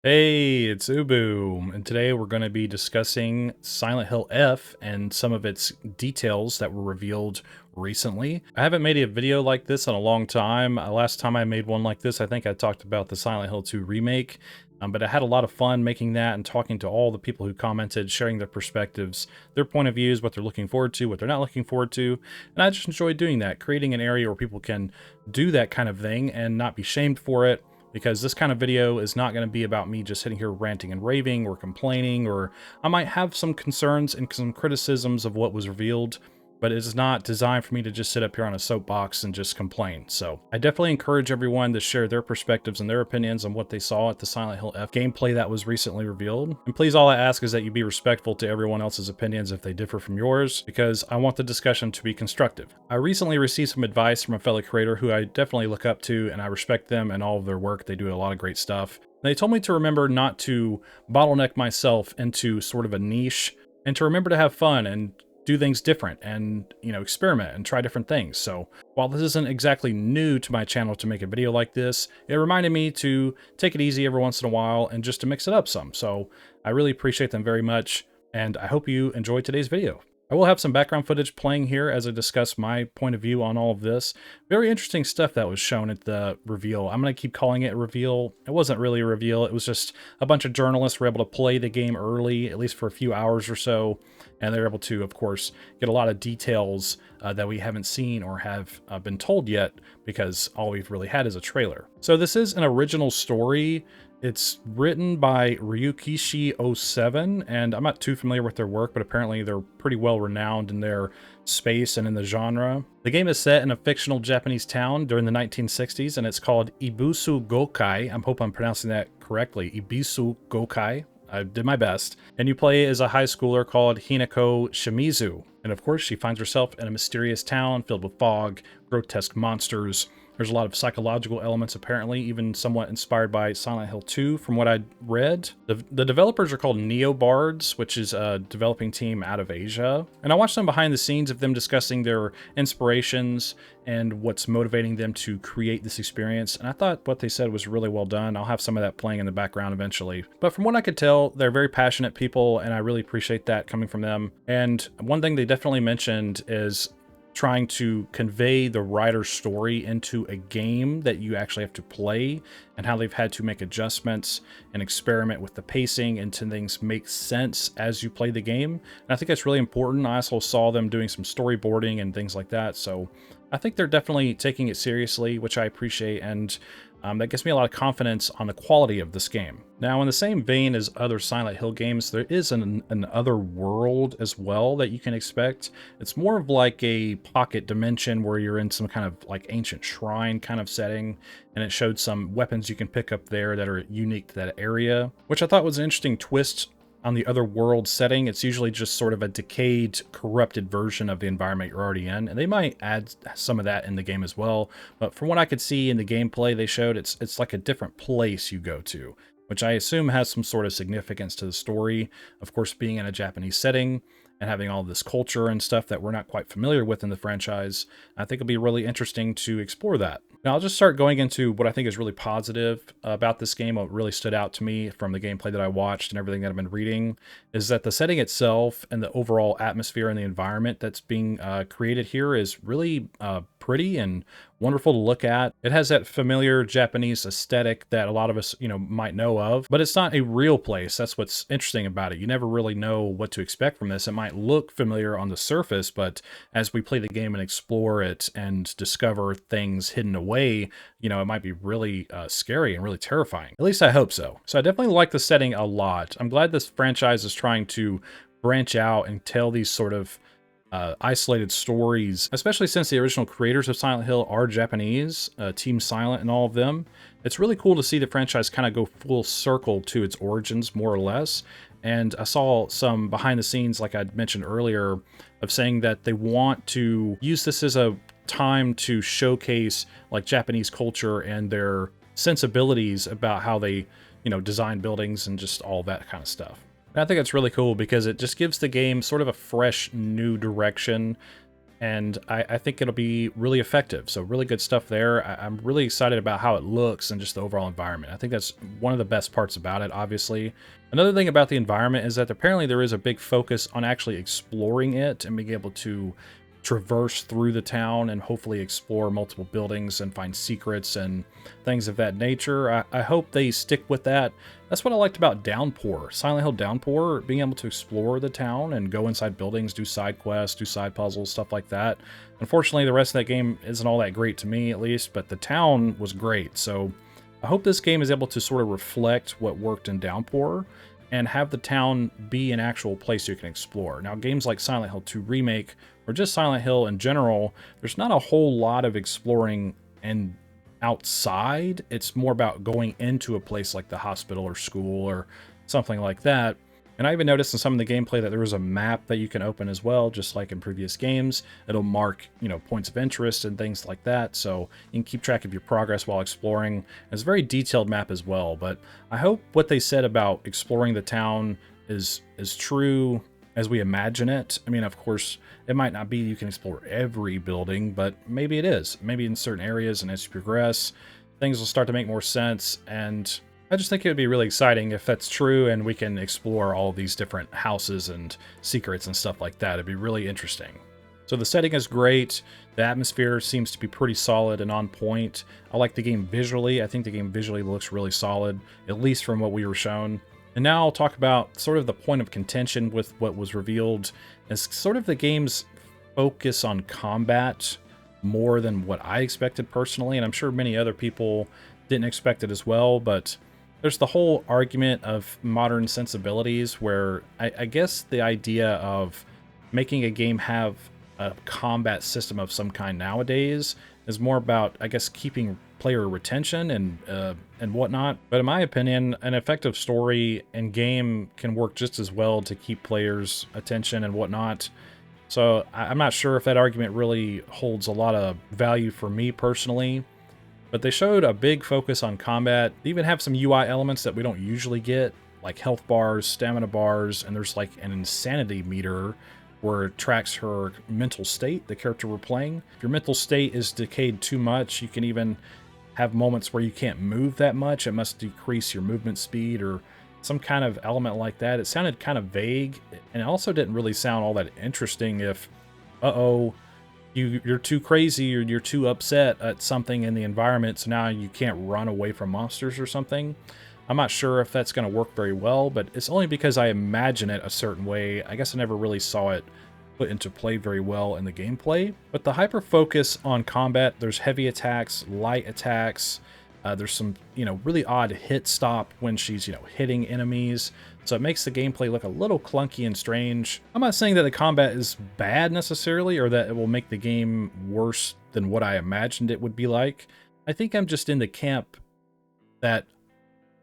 Hey, it's Ubu, and today we're going to be discussing Silent Hill F and some of its details that were revealed recently. I haven't made a video like this in a long time. Last time I made one like this, I think I talked about the Silent Hill 2 remake, but I had a lot of fun making that and talking to all the people who commented, sharing their perspectives, their point of views, what they're looking forward to, what they're not looking forward to, and I just enjoyed doing that, creating an area where people can do that kind of thing and not be shamed for it, because this kind of video is not going to be about me just sitting here ranting and raving or complaining, or I might have some concerns and some criticisms of what was revealed, but it is not designed for me to just sit up here on a soapbox and just complain. So I definitely encourage everyone to share their perspectives and their opinions on what they saw at the Silent Hill F gameplay that was recently revealed. And please, all I ask is that you be respectful to everyone else's opinions if they differ from yours, because I want the discussion to be constructive. I recently received some advice from a fellow creator who I definitely look up to, and I respect them and all of their work. They do a lot of great stuff. They told me to remember not to bottleneck myself into sort of a niche, and to remember to have fun and do things different and, experiment and try different things. So while this isn't exactly new to my channel to make a video like this, it reminded me to take it easy every once in a while and just to mix it up some. So I really appreciate them very much, and I hope you enjoyed today's video. I will have some background footage playing here as I discuss my point of view on all of this. Very interesting stuff that was shown at the reveal. I'm going to keep calling it a reveal. It wasn't really a reveal. It was just a bunch of journalists were able to play the game early, at least for a few hours or so. And they're able to, of course, get a lot of details that we haven't seen or have been told yet, because all we've really had is a trailer. So this is an original story. It's written by Ryukishi07, and I'm not too familiar with their work, but apparently they're pretty well renowned in their space and in the genre. The game is set in a fictional Japanese town during the 1960s, and it's called Ibisu Gokai. I hope I'm pronouncing that correctly. Ibisu Gokai. I did my best. And you play as a high schooler called Hinako Shimizu. And of course, she finds herself in a mysterious town filled with fog, grotesque monsters. There's a lot of psychological elements, apparently, even somewhat inspired by Silent Hill 2, from what I read. The developers are called Neobards, which is a developing team out of Asia. And I watched some behind the scenes of them discussing their inspirations and what's motivating them to create this experience. And I thought what they said was really well done. I'll have some of that playing in the background eventually. But from what I could tell, they're very passionate people, and I really appreciate that coming from them. And one thing they definitely mentioned is trying to convey the writer's story into a game that you actually have to play, and how they've had to make adjustments and experiment with the pacing until things make sense as you play the game. And I think that's really important. I also saw them doing some storyboarding and things like that. So I think they're definitely taking it seriously, which I appreciate, and that gives me a lot of confidence on the quality of this game. Now, in the same vein as other Silent Hill games, there is an other world as well that you can expect. It's more of like a pocket dimension where you're in some kind of like ancient shrine kind of setting, and it showed some weapons you can pick up there that are unique to that area, which I thought was an interesting twist on the other world setting. It's usually just sort of a decayed, corrupted version of the environment you're already in, and they might add some of that in the game as well. But from what I could see in the gameplay they showed, it's like a different place you go to, which I assume has some sort of significance to the story. Of course, being in a Japanese setting and having all this culture and stuff that we're not quite familiar with in the franchise, I think it'll be really interesting to explore that. Now, I'll just start going into what I think is really positive about this game. What really stood out to me from the gameplay that I watched and everything that I've been reading is that the setting itself and the overall atmosphere and the environment that's being created here is really pretty and wonderful to look at. It has that familiar Japanese aesthetic that a lot of us, might know of, but it's not a real place. That's what's interesting about it. You never really know what to expect from this. It might look familiar on the surface, but as we play the game and explore it and discover things hidden away, it might be really scary and really terrifying. At least I hope so. So I definitely like the setting a lot. I'm glad this franchise is trying to branch out and tell these sort of isolated stories, especially since the original creators of Silent Hill are Japanese, Team Silent and all of them. It's really cool to see the franchise kind of go full circle to its origins, more or less. And I saw some behind the scenes, like I mentioned earlier, of saying that they want to use this as a time to showcase like Japanese culture and their sensibilities about how they, design buildings and just all that kind of stuff. And I think that's really cool because it just gives the game sort of a fresh new direction and I think it'll be really effective. So really good stuff there. I'm really excited about how it looks and just the overall environment. I think that's one of the best parts about it, obviously. Another thing about the environment is that apparently there is a big focus on actually exploring it and being able to traverse through the town and hopefully explore multiple buildings and find secrets and things of that nature. I hope they stick with that. That's what I liked about Downpour. Silent Hill Downpour, being able to explore the town and go inside buildings, do side quests, do side puzzles, stuff like that. Unfortunately, the rest of that game isn't all that great to me, at least, but the town was great. So I hope this game is able to sort of reflect what worked in Downpour and have the town be an actual place you can explore. Now, games like Silent Hill 2 Remake, or just Silent Hill in general, there's not a whole lot of exploring and outside. It's more about going into a place like the hospital or school or something like that. And I even noticed in some of the gameplay that there was a map that you can open as well, just like in previous games. It'll mark, points of interest and things like that, so you can keep track of your progress while exploring. It's a very detailed map as well, but I hope what they said about exploring the town is true as we imagine it. I mean, of course, it might not be you can explore every building, but maybe it is. Maybe in certain areas, and as you progress, things will start to make more sense, and I just think it would be really exciting if that's true and we can explore all of these different houses and secrets and stuff like that. It'd be really interesting. So the setting is great. The atmosphere seems to be pretty solid and on point. I like the game visually. I think the game visually looks really solid, at least from what we were shown. And now I'll talk about sort of the point of contention with what was revealed as sort of the game's focus on combat more than what I expected personally. And I'm sure many other people didn't expect it as well, but there's the whole argument of modern sensibilities where I guess the idea of making a game have a combat system of some kind nowadays is more about, I guess, keeping player retention and whatnot. But in my opinion, an effective story and game can work just as well to keep players' attention and whatnot. So I'm not sure if that argument really holds a lot of value for me personally. But they showed a big focus on combat. They even have some UI elements that we don't usually get, like health bars, stamina bars, and there's like an insanity meter where it tracks her mental state, the character we're playing. If your mental state is decayed too much, you can even have moments where you can't move that much. It must decrease your movement speed or some kind of element like that. It sounded kind of vague, and it also didn't really sound all that interesting if, you're too crazy or you're too upset at something in the environment, so now you can't run away from monsters or something. I'm not sure if that's going to work very well, but it's only because I imagine it a certain way. I guess I never really saw it put into play very well in the gameplay. But the hyper focus on combat, there's heavy attacks, light attacks, there's some, really odd hit stop when she's, hitting enemies. So it makes the gameplay look a little clunky and strange. I'm not saying that the combat is bad necessarily, or that it will make the game worse than what I imagined it would be like. I think I'm just in the camp that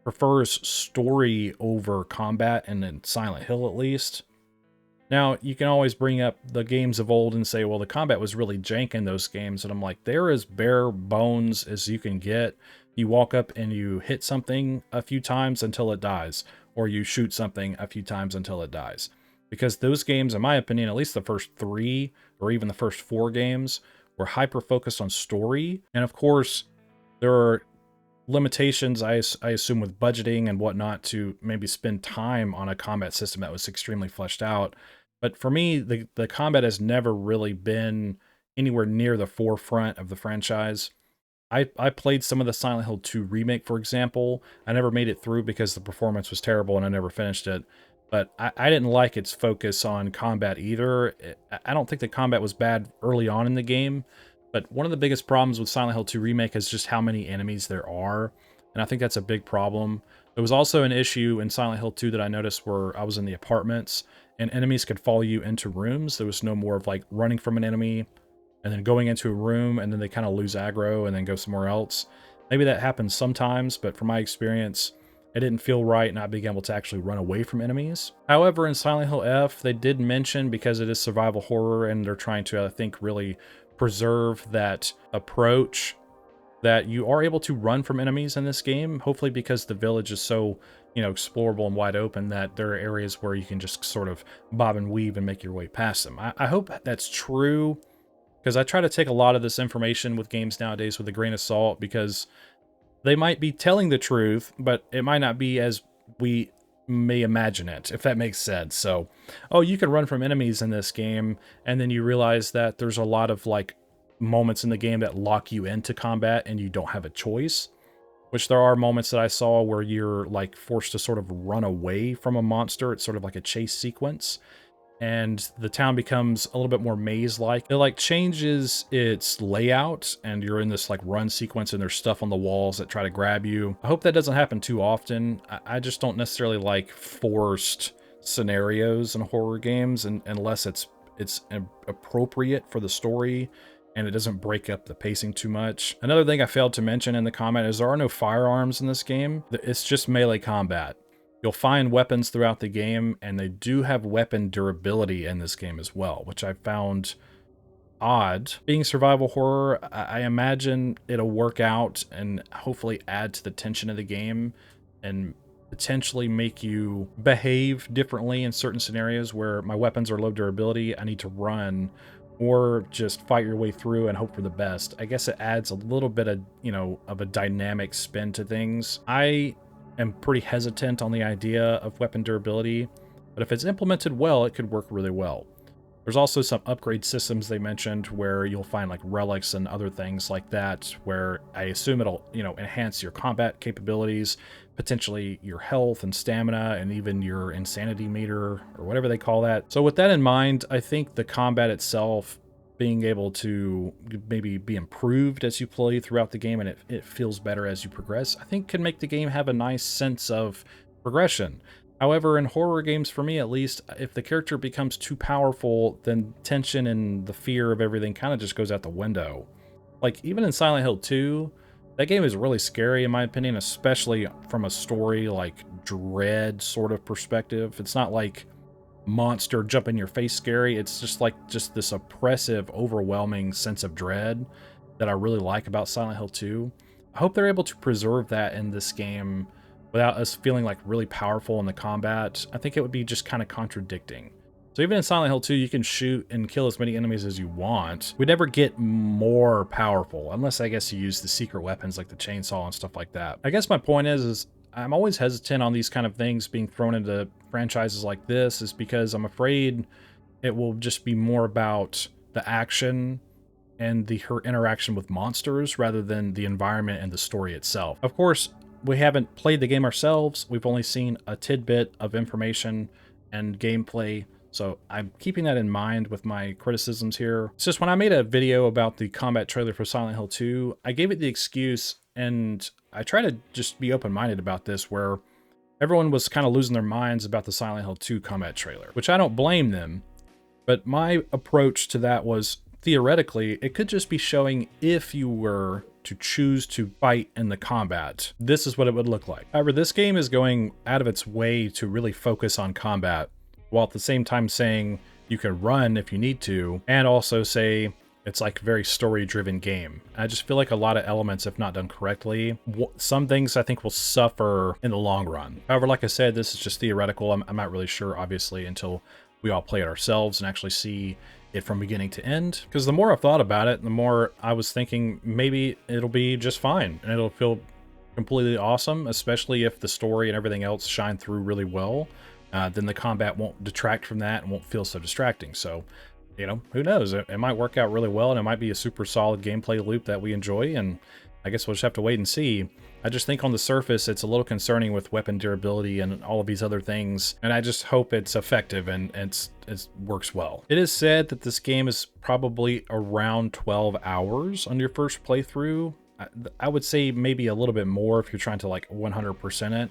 prefers story over combat, and in Silent Hill at least. Now, you can always bring up the games of old and say, well, the combat was really jank in those games. And I'm like, they're as bare bones as you can get. You walk up and you hit something a few times until it dies, or you shoot something a few times until it dies. Because those games, in my opinion, at least the first 3 or even the first 4 games, were hyper-focused on story. And of course, there are limitations, I assume, with budgeting and whatnot to maybe spend time on a combat system that was extremely fleshed out. But for me, the combat has never really been anywhere near the forefront of the franchise. I played some of the Silent Hill 2 remake, for example. I never made it through because the performance was terrible and I never finished it. But I didn't like its focus on combat either. I don't think the combat was bad early on in the game, but one of the biggest problems with Silent Hill 2 Remake is just how many enemies there are, and I think that's a big problem. There was also an issue in Silent Hill 2 that I noticed where I was in the apartments, and enemies could follow you into rooms. There was no more of like running from an enemy, and then going into a room, and then they kind of lose aggro, and then go somewhere else. Maybe that happens sometimes, but from my experience, it didn't feel right not being able to actually run away from enemies. However, in Silent Hill F, they did mention, because it is survival horror, and they're trying to, I think, really preserve that approach, that you are able to run from enemies in this game, hopefully because the village is so, explorable and wide open that there are areas where you can just sort of bob and weave and make your way past them. I hope that's true. because I try to take a lot of this information with games nowadays with a grain of salt, because they might be telling the truth, but it might not be as we may imagine it, if that makes sense. So, oh, you can run from enemies in this game, and then you realize that there's a lot of like moments in the game that lock you into combat and you don't have a choice. Which there are moments that I saw where you're like forced to sort of run away from a monster. It's sort of like a chase sequence. And the town becomes a little bit more maze-like. It like changes its layout, and you're in this like run sequence and there's stuff on the walls that try to grab you. I hope that doesn't happen too often. I just don't necessarily like forced scenarios in horror games, and unless it's appropriate for the story and it doesn't break up the pacing too much. Another thing I failed to mention in the comment is there are no firearms in this game. It's just melee combat. You'll find weapons throughout the game, and they do have weapon durability in this game as well, which I found odd. Being survival horror, I imagine it'll work out and hopefully add to the tension of the game and potentially make you behave differently in certain scenarios where my weapons are low durability, I need to run, or just fight your way through and hope for the best. I guess it adds a little bit of, of a dynamic spin to things. I am pretty hesitant on the idea of weapon durability, but if it's implemented well, it could work really well. There's also some upgrade systems they mentioned where you'll find like relics and other things like that, where I assume it'll, enhance your combat capabilities, potentially your health and stamina, and even your insanity meter, or whatever they call that. So with that in mind, I think the combat itself being able to maybe be improved as you play throughout the game, and it feels better as you progress, I think can make the game have a nice sense of progression. However, in horror games, for me at least, if the character becomes too powerful, then tension and the fear of everything kind of just goes out the window. Like, even in Silent Hill 2, that game is really scary in my opinion, especially from a story, like, dread sort of perspective. It's not like monster jump in your face scary. It's just like this oppressive, overwhelming sense of dread that I really like about Silent Hill 2. I hope they're able to preserve that in this game without us feeling like really powerful in the combat. I think it would be just kind of contradicting. So even in Silent Hill 2, you can shoot and kill as many enemies as you want. We never get more powerful, unless I guess you use the secret weapons like the chainsaw and stuff like that. I guess my point is I'm always hesitant on these kind of things being thrown into franchises like this, is because I'm afraid it will just be more about the action and her interaction with monsters rather than the environment and the story itself. Of course, we haven't played the game ourselves. We've only seen a tidbit of information and gameplay, so I'm keeping that in mind with my criticisms here. It's just when I made a video about the combat trailer for Silent Hill 2, I gave it the excuse, and I try to just be open-minded about this, where everyone was kind of losing their minds about the Silent Hill 2 combat trailer, which I don't blame them, but my approach to that was, theoretically, it could just be showing if you were to choose to fight in the combat, this is what it would look like. However, this game is going out of its way to really focus on combat, while at the same time saying you can run if you need to, and also say it's like a very story-driven game. I just feel like a lot of elements, if not done correctly, some things I think will suffer in the long run. However, like I said, this is just theoretical. I'm not really sure, obviously, until we all play it ourselves and actually see it from beginning to end. Because the more I've thought about it, the more I was thinking maybe it'll be just fine and it'll feel completely awesome, especially if the story and everything else shine through really well. Then the combat won't detract from that and won't feel so distracting. So, who knows? It might work out really well, and it might be a super solid gameplay loop that we enjoy, and I guess we'll just have to wait and see. I just think on the surface, it's a little concerning with weapon durability and all of these other things, and I just hope it's effective and it works well. It is said that this game is probably around 12 hours on your first playthrough. I would say maybe a little bit more if you're trying to like 100% it.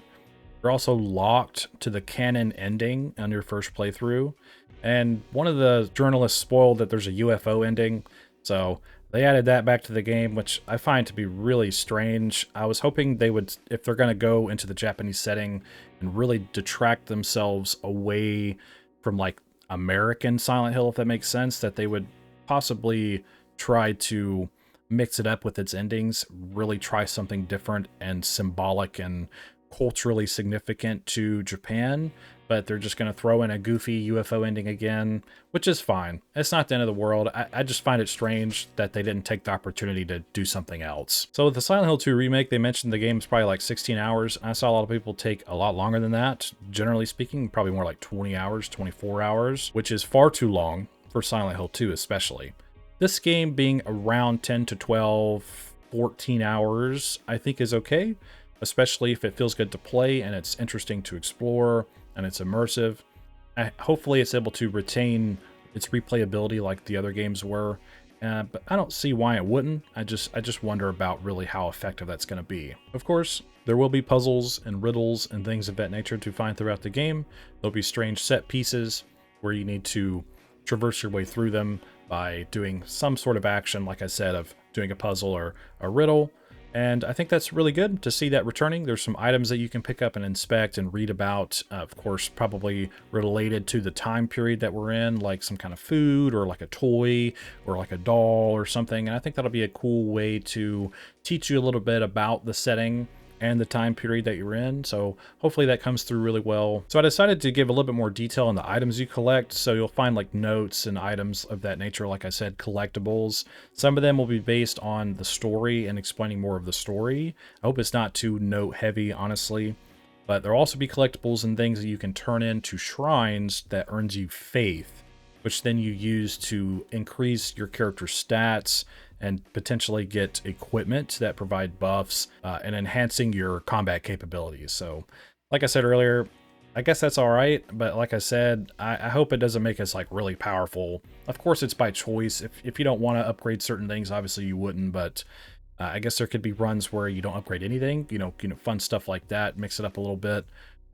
You're also locked to the canon ending on your first playthrough, and one of the journalists spoiled that there's a UFO ending, so they added that back to the game, which I find to be really strange. I was hoping they would, if they're going to go into the Japanese setting and really detract themselves away from like American Silent Hill, if that makes sense, that they would possibly try to mix it up with its endings, really try something different and symbolic and culturally significant to Japan. but they're just going to throw in a goofy UFO ending again, which is fine. It's not the end of the world. I just find it strange that they didn't take the opportunity to do something else. So with the Silent Hill 2 remake, they mentioned the game's probably like 16 hours. I saw a lot of people take a lot longer than that. Generally speaking, probably more like 20 hours, 24 hours, which is far too long for Silent Hill 2 especially. This game being around 10 to 12, 14 hours, I think is okay, especially if it feels good to play and it's interesting to explore and it's immersive. Hopefully it's able to retain its replayability like the other games were, but I don't see why it wouldn't. I just wonder about really how effective that's going to be. Of course, there will be puzzles and riddles and things of that nature to find throughout the game. There'll be strange set pieces where you need to traverse your way through them by doing some sort of action, like I said, of doing a puzzle or a riddle. And I think that's really good to see that returning. There's some items that you can pick up and inspect and read about, of course, probably related to the time period that we're in, like some kind of food or like a toy or like a doll or something. And I think that'll be a cool way to teach you a little bit about the setting and the time period that you're in. So hopefully that comes through really well. So I decided to give a little bit more detail on the items you collect. So you'll find like notes and items of that nature, like I said, collectibles. Some of them will be based on the story and explaining more of the story. I hope it's not too note heavy, honestly. But there'll also be collectibles and things that you can turn into shrines that earns you faith, which then you use to increase your character's stats and potentially get equipment that provide buffs and enhancing your combat capabilities. So like I said earlier, I guess that's all right. But like I said, I hope it doesn't make us like really powerful. Of course, it's by choice. If you don't want to upgrade certain things, obviously you wouldn't. But I guess there could be runs where you don't upgrade anything, you know, fun stuff like that, mix it up a little bit.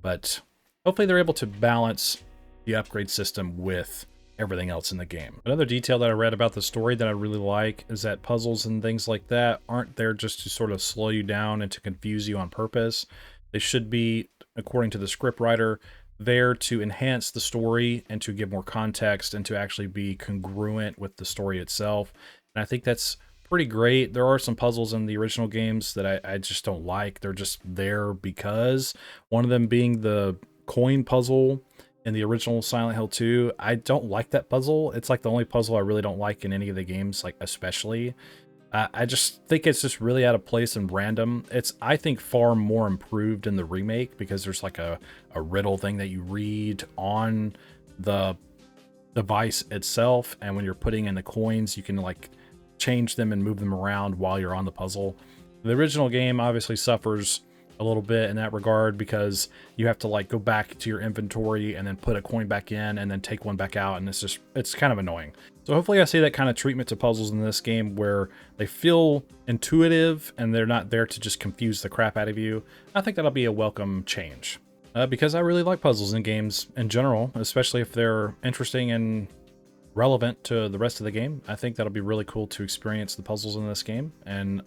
But hopefully they're able to balance the upgrade system with everything else in the game. Another detail that I read about the story that I really like is that puzzles and things like that aren't there just to sort of slow you down and to confuse you on purpose. They should be, according to the scriptwriter, there to enhance the story and to give more context and to actually be congruent with the story itself. And I think that's pretty great. There are some puzzles in the original games that I just don't like. They're just there because, one of them being the coin puzzle in the original Silent Hill 2. I don't like that puzzle. It's like the only puzzle I really don't like in any of the games, like especially. I just think it's just really out of place and random. It's, I think, far more improved in the remake because there's like a riddle thing that you read on the device itself, and when you're putting in the coins, you can like change them and move them around while you're on the puzzle. The original game obviously suffers a little bit in that regard because you have to like go back to your inventory and then put a coin back in and then take one back out, and it's kind of annoying. So hopefully I see that kind of treatment to puzzles in this game where they feel intuitive and they're not there to just confuse the crap out of you. I think that'll be a welcome change because I really like puzzles in games in general, especially if they're interesting and relevant to the rest of the game. I think that'll be really cool to experience the puzzles in this game, and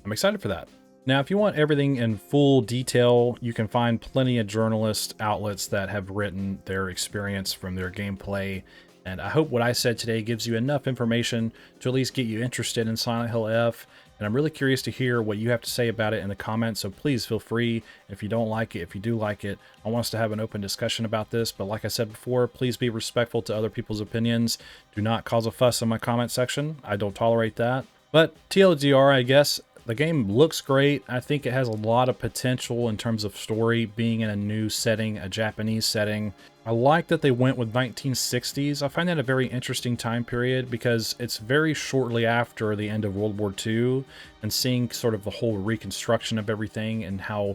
I'm excited for that. Now, if you want everything in full detail, you can find plenty of journalist outlets that have written their experience from their gameplay. And I hope what I said today gives you enough information to at least get you interested in Silent Hill F. And I'm really curious to hear what you have to say about it in the comments, so please feel free. If you don't like it, if you do like it, I want us to have an open discussion about this. But like I said before, please be respectful to other people's opinions. Do not cause a fuss in my comment section. I don't tolerate that. But TLDR, I guess. The game looks great. I think it has a lot of potential in terms of story, being in a new setting, a Japanese setting. I like that they went with 1960s. I find that a very interesting time period because it's very shortly after the end of World War II, and seeing sort of the whole reconstruction of everything and how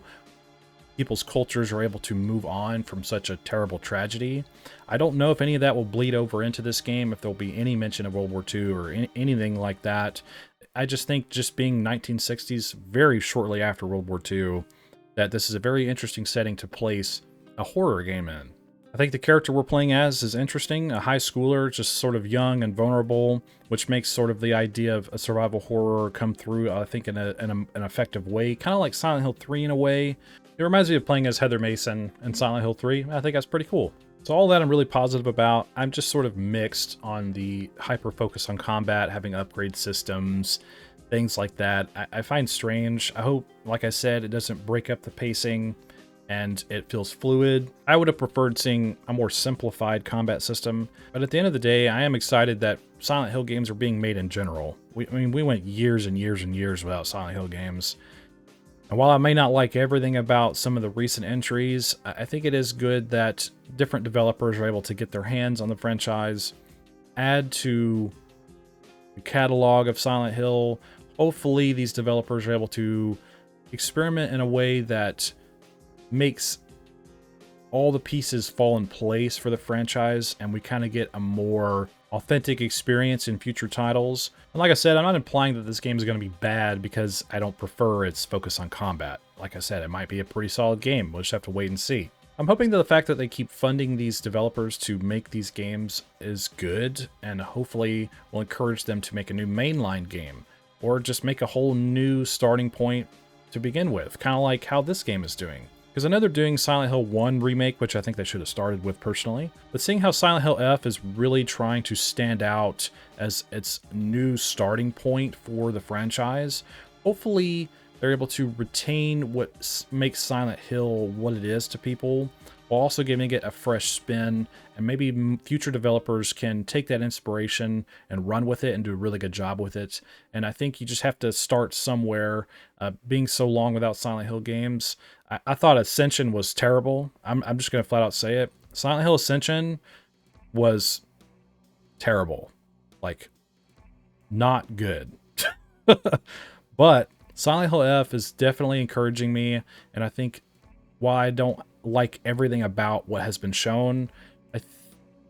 people's cultures are able to move on from such a terrible tragedy. I don't know if any of that will bleed over into this game, if there'll be any mention of World War II or anything like that. I just think, just being 1960s, very shortly after World War II, that this is a very interesting setting to place a horror game in. I think the character we're playing as is interesting, a high schooler, just sort of young and vulnerable, which makes sort of the idea of a survival horror come through, I think, in an effective way, kind of like Silent Hill 3 in a way. It reminds me of playing as Heather Mason in Silent Hill 3. I think that's pretty cool. So all that I'm really positive about. I'm just sort of mixed on the hyper focus on combat, having upgrade systems, things like that. I find strange. I hope, like I said, it doesn't break up the pacing and it feels fluid. I would have preferred seeing a more simplified combat system, but at the end of the day, I am excited that Silent Hill games are being made in general. I mean, we went years and years and years without Silent Hill games. And while I may not like everything about some of the recent entries, I think it is good that different developers are able to get their hands on the franchise, add to the catalog of Silent Hill. Hopefully these developers are able to experiment in a way that makes all the pieces fall in place for the franchise, and we kind of get a more authentic experience in future titles. And like I said, I'm not implying that this game is going to be bad because I don't prefer its focus on combat. Like I said, it might be a pretty solid game. We'll just have to wait and see. I'm hoping that the fact that they keep funding these developers to make these games is good, and hopefully will encourage them to make a new mainline game, or just make a whole new starting point to begin with, kind of like how this game is doing. Because I know they're doing Silent Hill 1 remake, which I think they should have started with personally. But seeing how Silent Hill F is really trying to stand out as its new starting point for the franchise, hopefully they're able to retain what makes Silent Hill what it is to people, while also giving it a fresh spin, and maybe future developers can take that inspiration and run with it and do a really good job with it. And I think you just have to start somewhere. Being so long without Silent Hill games, I thought Ascension was terrible. I'm just going to flat out say it. Silent Hill Ascension was terrible. Like, not good. But Silent Hill F is definitely encouraging me, and I think while I don't like everything about what has been shown,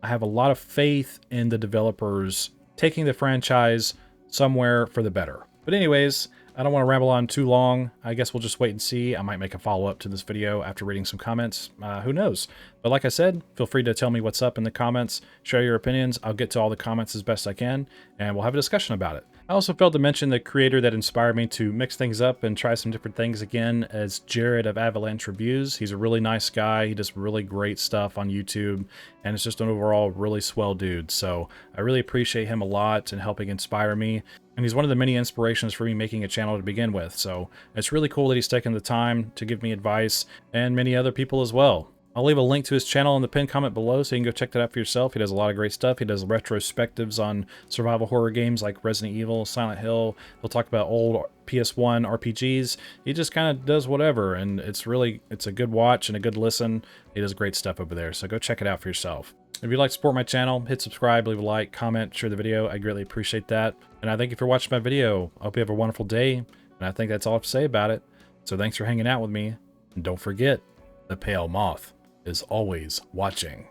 I have a lot of faith in the developers taking the franchise somewhere for the better. But anyways, I don't want to ramble on too long. I guess we'll just wait and see. I might make a follow-up to this video after reading some comments. Who knows? But like I said, feel free to tell me what's up in the comments. Share your opinions. I'll get to all the comments as best I can, and we'll have a discussion about it. I also failed to mention the creator that inspired me to mix things up and try some different things again as Jared of Avalanche Reviews. He's a really nice guy. He does really great stuff on YouTube, and it's just an overall really swell dude. So I really appreciate him a lot and helping inspire me. And he's one of the many inspirations for me making a channel to begin with. So it's really cool that he's taken the time to give me advice, and many other people as well. I'll leave a link to his channel in the pinned comment below so you can go check that out for yourself. He does a lot of great stuff. He does retrospectives on survival horror games like Resident Evil, Silent Hill. He'll talk about old PS1 RPGs. He just kind of does whatever, and it's a good watch and a good listen. He does great stuff over there, so go check it out for yourself. If you'd like to support my channel, hit subscribe, leave a like, comment, share the video. I greatly appreciate that. And I thank you for watching my video. I hope you have a wonderful day, and I think that's all I have to say about it. So thanks for hanging out with me, and don't forget, the pale moth is always watching.